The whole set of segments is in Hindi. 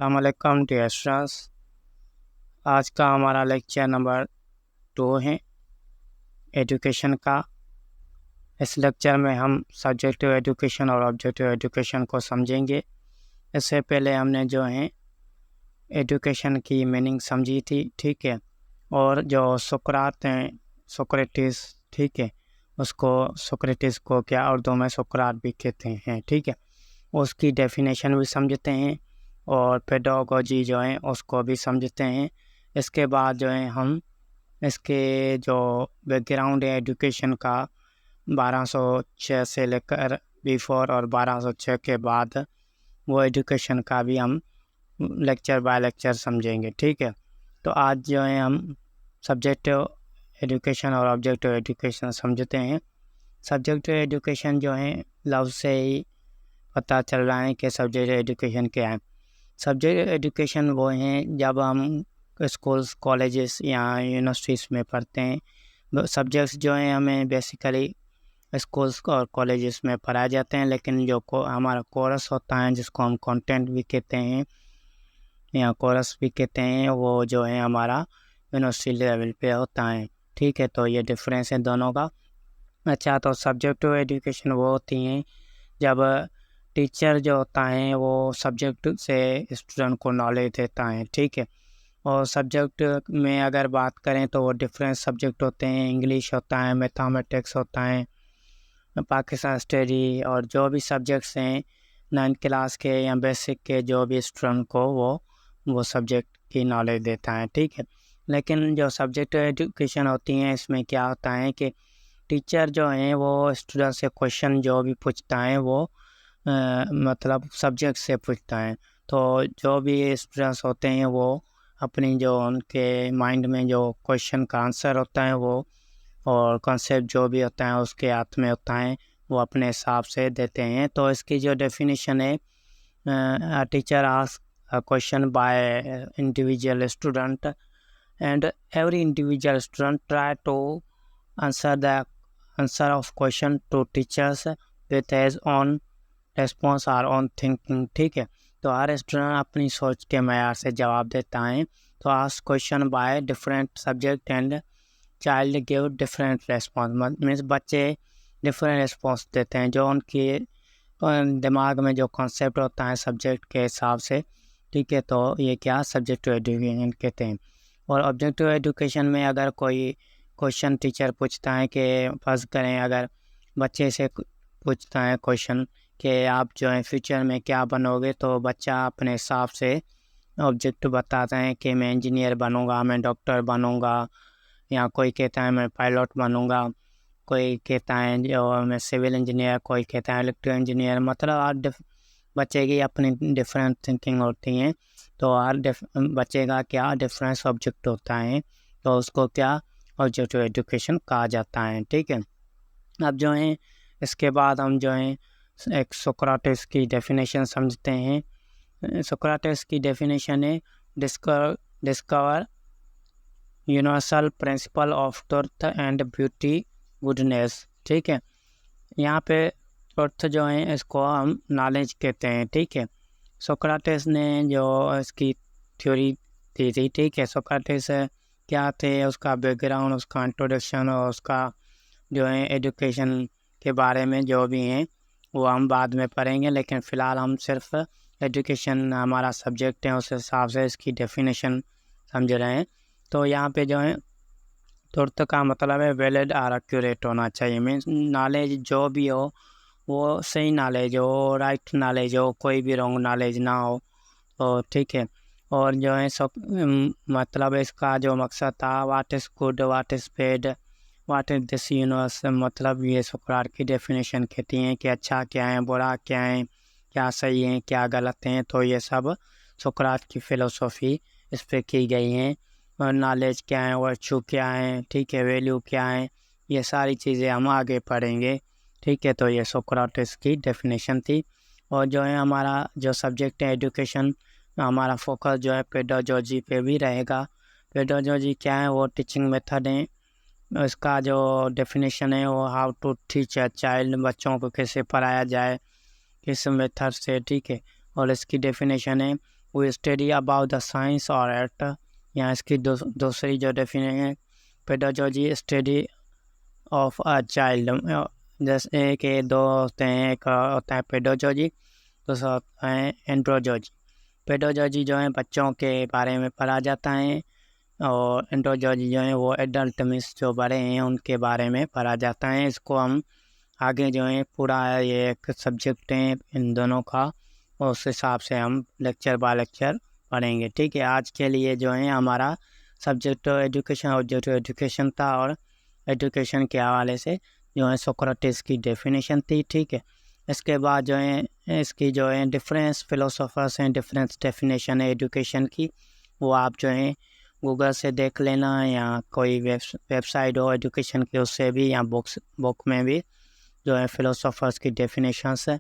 अस्सलामुअलैकुम डियर स्टूडेंट्स। आज का हमारा लेक्चर नंबर 2 है एजुकेशन का। इस लेक्चर में हम सब्जेक्टिव एजुकेशन और ऑब्जेक्टिव एजुकेशन को समझेंगे। इससे पहले हमने जो है एजुकेशन की मीनिंग समझी थी, ठीक है। और जो सुकरात हैं, सोक्रेटिस, ठीक है, उसको सोक्रेटिस को क्या उर्दू में सुकरात भी कहते हैं, ठीक है। उसकी डेफिनेशन भी समझते हैं और पेडागोजी जो है उसको भी समझते हैं। इसके बाद जो है हम इसके जो बैकग्राउंड है एजुकेशन का 1206 से लेकर बिफोर और 1206 के बाद वो एजुकेशन का भी हम लेक्चर बाय लेक्चर समझेंगे, ठीक है। तो आज जो है हम सब्जेक्टिव एजुकेशन और ऑब्जेक्टिव एजुकेशन समझते हैं। सब्जेक्टिव एजुकेशन जो है लफ्ज़ से ही पता चल रहा है कि सब्जेक्ट एजुकेशन क्या है। सब्जेक्ट एजुकेशन वो हैं जब हम स्कूल्स, कॉलेजेस या यूनिवर्सिटीज़ में पढ़ते हैं। सब्जेक्ट्स जो हैं हमें बेसिकली स्कूल्स और कॉलेजेस में पढ़ाए जाते हैं, लेकिन जो हमारा कोर्स होता है जिसको हम कंटेंट भी कहते हैं या कोर्स भी कहते हैं, वो जो है हमारा यूनिवर्सिटी लेवल पे होता है, ठीक है। तो ये डिफरेंस है दोनों का। अच्छा, तो सब्जेक्टिव एजुकेशन वो होती हैं जब टीचर जो होता है वो सब्जेक्ट से स्टूडेंट को नॉलेज देता है, ठीक है। और सब्जेक्ट में अगर बात करें तो वो डिफरेंट सब्जेक्ट होते हैं। इंग्लिश होता है, मैथमेटिक्स होता है, पाकिस्तान स्टडी, और जो भी सब्जेक्ट्स हैं 9th क्लास के या बेसिक के, जो भी स्टूडेंट को वो सब्जेक्ट की नॉलेज देता है, ठीक है। लेकिन जो सब्जेक्ट एजुकेशन होती हैं इसमें क्या होता है कि टीचर जो हैं वो स्टूडेंट से क्वेश्चन जो भी पूछता है वो मतलब सब्जेक्ट से पूछता है। तो जो भी स्टूडेंट्स होते हैं वो अपनी जो उनके माइंड में जो क्वेश्चन का आंसर होता है वो और कॉन्सेप्ट जो भी होता है उसके हाथ में होता है, वो अपने हिसाब से देते हैं। तो इसकी जो डेफिनेशन है, teacher ask a question by individual student and every individual student try to answer the answer of question to teachers with his own response or on thinking, ठीक है। तो हर स्टूडेंट अपनी सोच के मैार से जवाब देता है। तो ask question by different subject and child give different response, means बच्चे डिफरेंट रेस्पॉन्स देते हैं जो उनके दिमाग में जो कॉन्सेप्ट होता है सब्जेक्ट के हिसाब से, ठीक है। तो ये क्या सब्जेक्टिव एजुकेशन कहते हैं। और ऑब्जेक्टिव एजुकेशन में अगर कोई क्वेश्चन टीचर पूछता है कि फर्ज करें अगर बच्चे से पूछता है क्वेश्चन कि आप जो है फ्यूचर में क्या बनोगे, तो बच्चा अपने हिसाब से ऑब्जेक्ट बताता है कि मैं इंजीनियर बनूंगा, मैं डॉक्टर बनूंगा, या कोई कहता है मैं पायलट बनूंगा, कोई कहता है जो मैं सिविल इंजीनियर, कोई कहता है इलेक्ट्रिकल इंजीनियर। मतलब हर बच्चे की अपनी डिफरेंट थिंकिंग होती हैं। तो हर बच्चे का क्या डिफरेंट सब्जेक्ट होता है, तो उसको क्या ऑब्जेक्टिव एजुकेशन कहा जाता है, ठीक है। अब जो है इसके बाद हम जो है एक सोक्राटिस की डेफिनेशन समझते हैं। सोक्राटिस की डेफिनेशन है discover universal principle of truth and beauty goodness, ठीक है। यहाँ पे ट्रुथ जो है इसको हम नॉलेज कहते हैं, ठीक है। सोक्राटिस ने जो इसकी थ्योरी दी थी, ठीक है। सोक्राटिस क्या थे, उसका बैकग्राउंड, उसका इंट्रोडक्शन और उसका जो है एजुकेशन के बारे में जो भी हैं वो हम बाद में पढ़ेंगे, लेकिन फ़िलहाल हम सिर्फ एजुकेशन हमारा सब्जेक्ट है उस हिसाब से इसकी डेफिनेशन समझ रहे हैं। तो यहाँ पे जो है ट्रुथ का मतलब है वैलिड और एक्यूरेट होना चाहिए, मीन्स नॉलेज जो भी हो वो सही नॉलेज हो, राइट नॉलेज हो, कोई भी रॉन्ग नॉलेज ना हो, तो ठीक है। और जो है सब मतलब इसका जो मकसद था, what is good, what is bad, what is this universe, मतलब ये सोक्राटिस की डेफिनेशन कहती हैं कि अच्छा क्या है, बुरा क्या है, क्या सही है, क्या गलत है। तो ये सब सोक्राटिस की फ़िलोसॉफ़ी इस पर की गई हैं। और नॉलेज क्या है, वर्चू क्या है, ठीक है, वैल्यू क्या है, ये सारी चीज़ें हम आगे पढ़ेंगे, ठीक है। तो ये सोक्राटिस की डेफिनेशन थी। और जो है हमारा जो सब्जेक्ट है एजुकेशन, हमारा फोकस जो है पेडागोजी पे भी रहेगा। पेडागोजी क्या है, वो टीचिंग मेथड है। इसका जो डेफिनेशन है वो how to teach a child, बच्चों को कैसे पढ़ाया जाए, किस मेथड से, ठीक है। और इसकी डेफिनेशन है we study about the science और आर्ट। यहाँ इसकी दूसरी जो डेफिनेशन है, pedagogy study of a child. जैसे कि दो होते हैं, एक होता है पेडागोजी, दूसरा होता है एंड्रोलॉजी। पेडागोजी जो है बच्चों के बारे में पढ़ा जाता है, और एंड्रोलॉजी जो है वो एडल्ट मीन्स जो बड़े हैं उनके बारे में पढ़ा जाता है। इसको हम आगे जो है पूरा ये एक सब्जेक्ट है इन दोनों का, उस हिसाब से हम लेक्चर बाय लेक्चर पढ़ेंगे। ठीक है, आज के लिए जो है हमारा सब्जेक्ट एजुकेशन, ऑब्जेक्टिव एजुकेशन था, और एजुकेशन के हवाले से जो है सोक्रेटिस की डेफिनेशन थी। ठीक है, इसके बाद जो है इसकी जो है डिफरेंस फिलोसोफर्स हैं, डिफरेंस डेफिनेशन है एजुकेशन की, वो आप जो है गूगल से देख लेना, या कोई वेबसाइट हो एजुकेशन की उससे भी, या बुक में भी जो है फिलोसोफर्स की डेफिनेशंस है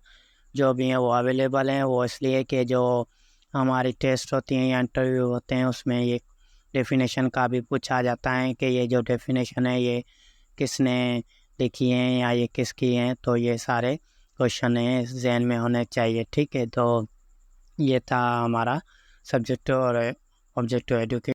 जो भी हैं वो अवेलेबल हैं। वो इसलिए कि जो हमारी टेस्ट होती हैं या इंटरव्यू होते हैं उसमें ये डेफिनेशन का भी पूछा जाता है कि ये जो डेफिनेशन है ये किसने लिखी है या ये किसकी है, तो ये सारे क्वेश्चन हैं जहन में होने चाहिए। ठीक है, तो ये था हमारा सब्जेक्ट और ऑब्जेक्टिव एजुकेशन।